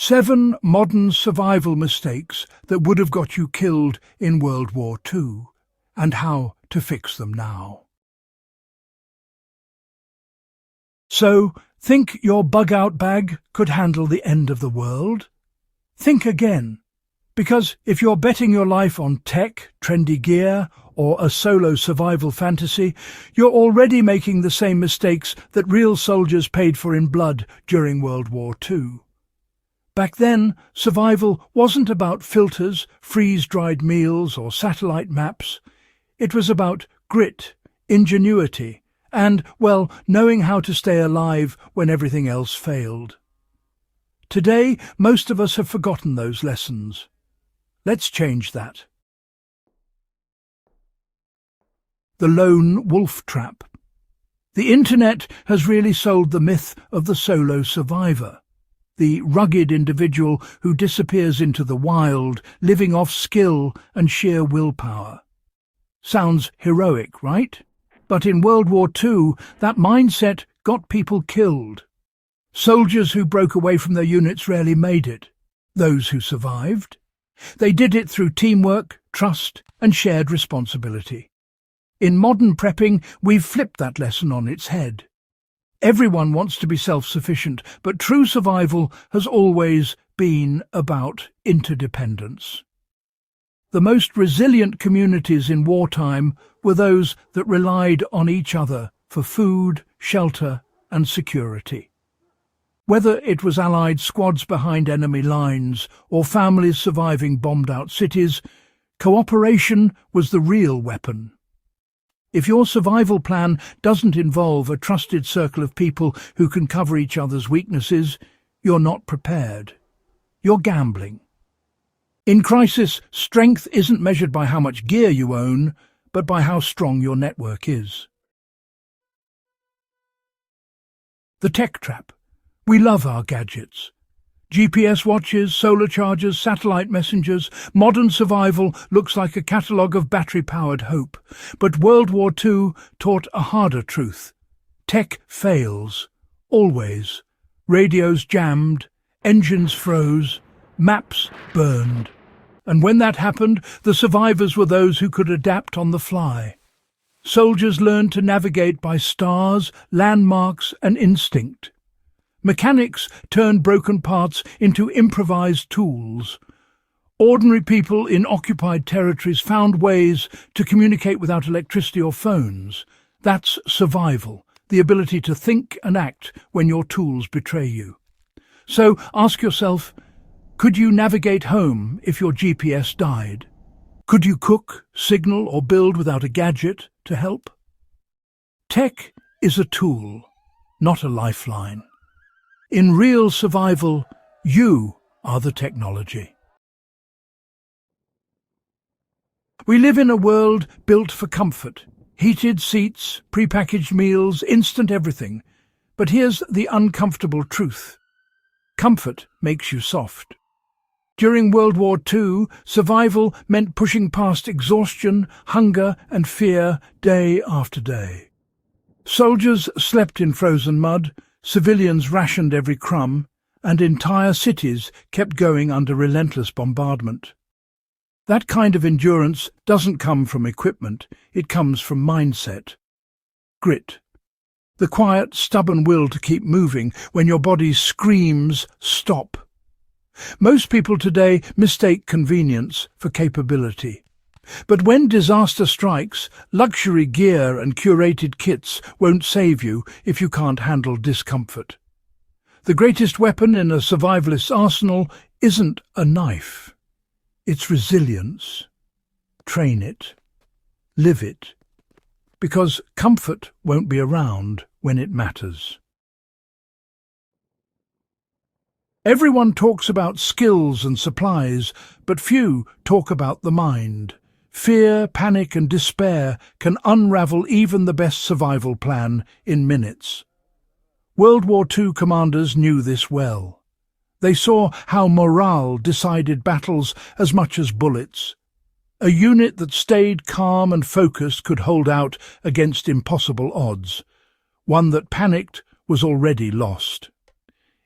7 modern survival mistakes that would have got you killed in World War II, and how to fix them now. So, think your bug-out bag could handle the end of the world? Think again, because if you're betting your life on tech, trendy gear, or a solo survival fantasy, you're already making the same mistakes that real soldiers paid for in blood during World War II. Back then, survival wasn't about filters, freeze-dried meals, or satellite maps. It was about grit, ingenuity, and, well, knowing how to stay alive when everything else failed. Today, most of us have forgotten those lessons. Let's change that. The lone wolf trap. The internet has really sold the myth of the solo survivor, the rugged individual who disappears into the wild, living off skill and sheer willpower. Sounds heroic, right? But in World War II, that mindset got people killed. Soldiers who broke away from their units rarely made it. Those who survived, they did it through teamwork, trust, and shared responsibility. In modern prepping, we've flipped that lesson on its head. Everyone wants to be self-sufficient, but true survival has always been about interdependence. The most resilient communities in wartime were those that relied on each other for food, shelter, and security. Whether it was Allied squads behind enemy lines or families surviving bombed-out cities, cooperation was the real weapon. If your survival plan doesn't involve a trusted circle of people who can cover each other's weaknesses, you're not prepared. You're gambling. In crisis, strength isn't measured by how much gear you own, but by how strong your network is. The tech trap. We love our gadgets. GPS watches, solar chargers, satellite messengers. Modern survival looks like a catalogue of battery-powered hope. But World War II taught a harder truth. Tech fails. Always. Radios jammed, engines froze, maps burned. And when that happened, the survivors were those who could adapt on the fly. Soldiers learned to navigate by stars, landmarks, and instinct. Mechanics turned broken parts into improvised tools. Ordinary people in occupied territories found ways to communicate without electricity or phones. That's survival, the ability to think and act when your tools betray you. So ask yourself, could you navigate home if your GPS died? Could you cook, signal, or build without a gadget to help? Tech is a tool, not a lifeline. In real survival, you are the technology. We live in a world built for comfort. Heated seats, prepackaged meals, instant everything. But here's the uncomfortable truth. Comfort makes you soft. During World War II, survival meant pushing past exhaustion, hunger, and fear day after day. Soldiers slept in frozen mud, civilians rationed every crumb, and entire cities kept going under relentless bombardment. That kind of endurance doesn't come from equipment, it comes from mindset. Grit. The quiet, stubborn will to keep moving when your body screams, stop. Most people today mistake convenience for capability. But when disaster strikes, luxury gear and curated kits won't save you if you can't handle discomfort. The greatest weapon in a survivalist's arsenal isn't a knife. It's resilience. Train it. Live it. Because comfort won't be around when it matters. Everyone talks about skills and supplies, but few talk about the mind. Fear, panic, and despair can unravel even the best survival plan in minutes. World War II commanders knew this well. They saw how morale decided battles as much as bullets. A unit that stayed calm and focused could hold out against impossible odds. One that panicked was already lost.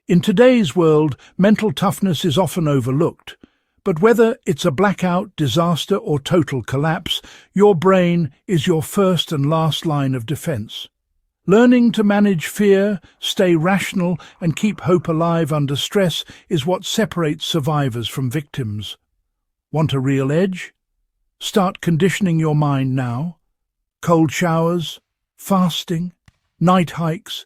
In today's world, mental toughness is often overlooked, but whether it's a blackout, disaster, or total collapse, your brain is your first and last line of defense. Learning to manage fear, stay rational, and keep hope alive under stress is what separates survivors from victims. Want a real edge? Start conditioning your mind now. Cold showers, fasting, night hikes.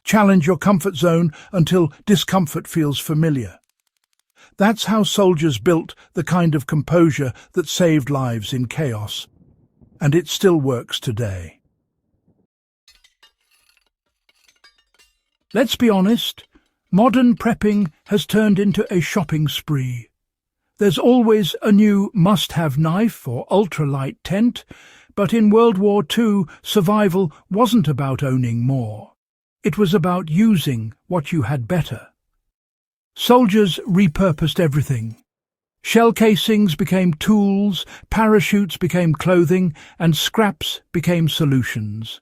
Challenge your comfort zone until discomfort feels familiar. That's how soldiers built the kind of composure that saved lives in chaos. And it still works today. Let's be honest, modern prepping has turned into a shopping spree. There's always a new must-have knife or ultralight tent, but in World War II, survival wasn't about owning more. It was about using what you had better. Soldiers repurposed everything. Shell casings became tools, parachutes became clothing, and scraps became solutions.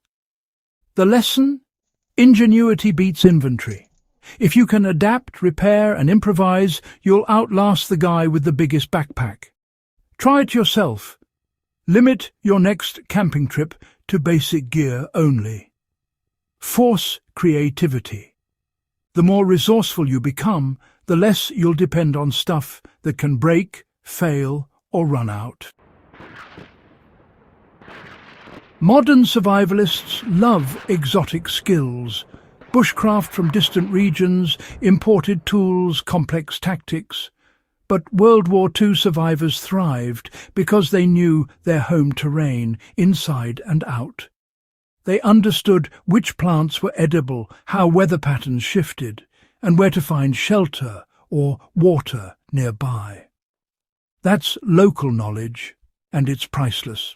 The lesson? Ingenuity beats inventory. If you can adapt, repair, and improvise, you'll outlast the guy with the biggest backpack. Try it yourself. Limit your next camping trip to basic gear only. Force creativity. The more resourceful you become, the less you'll depend on stuff that can break, fail, or run out. Modern survivalists love exotic skills, bushcraft from distant regions, imported tools, complex tactics. But World War II survivors thrived because they knew their home terrain, inside and out. They understood which plants were edible, how weather patterns shifted, and where to find shelter or water nearby. That's local knowledge, and it's priceless.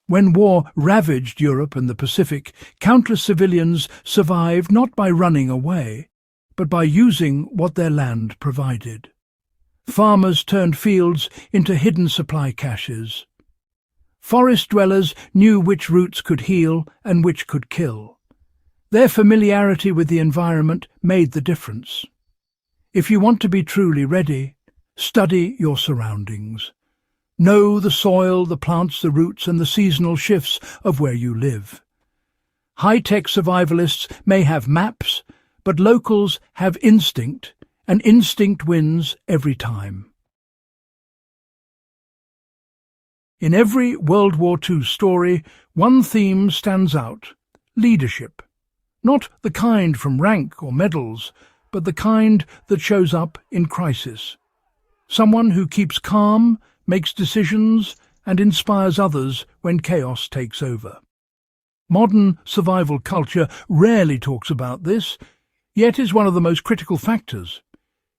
When war ravaged Europe and the Pacific, countless civilians survived not by running away, but by using what their land provided. Farmers turned fields into hidden supply caches. Forest dwellers knew which roots could heal and which could kill. Their familiarity with the environment made the difference. If you want to be truly ready, study your surroundings. Know the soil, the plants, the roots, and the seasonal shifts of where you live. High-tech survivalists may have maps, but locals have instinct, and instinct wins every time. In every World War II story, one theme stands out: leadership. Not the kind from rank or medals, but the kind that shows up in crisis. Someone who keeps calm, makes decisions, and inspires others when chaos takes over. Modern survival culture rarely talks about this, yet is one of the most critical factors.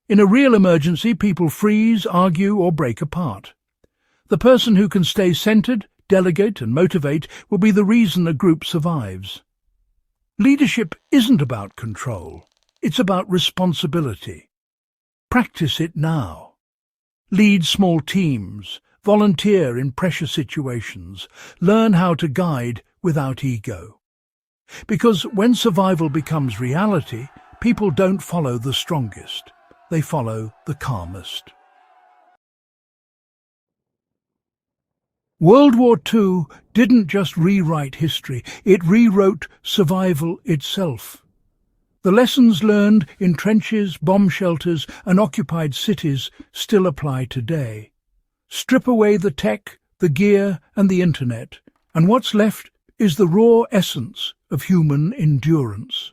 In a real emergency, people freeze, argue, or break apart. The person who can stay centered, delegate, and motivate will be the reason a group survives. Leadership isn't about control. It's about responsibility. Practice it now. Lead small teams. Volunteer in pressure situations. Learn how to guide without ego. Because when survival becomes reality, people don't follow the strongest. They follow the calmest. World War II didn't just rewrite history, it rewrote survival itself. The lessons learned in trenches, bomb shelters, and occupied cities still apply today. Strip away the tech, the gear, and the internet, and what's left is the raw essence of human endurance: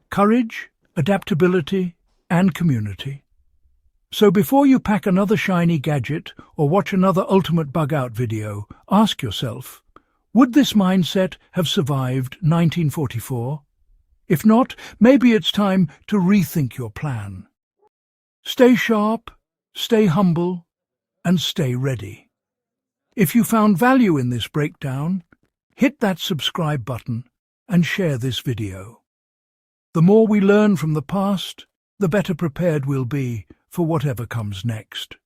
courage, adaptability, and community. So before you pack another shiny gadget or watch another ultimate bug-out video, ask yourself, would this mindset have survived 1944? If not, maybe it's time to rethink your plan. Stay sharp, stay humble, and stay ready. If you found value in this breakdown, hit that subscribe button and share this video. The more we learn from the past, the better prepared we'll be for whatever comes next.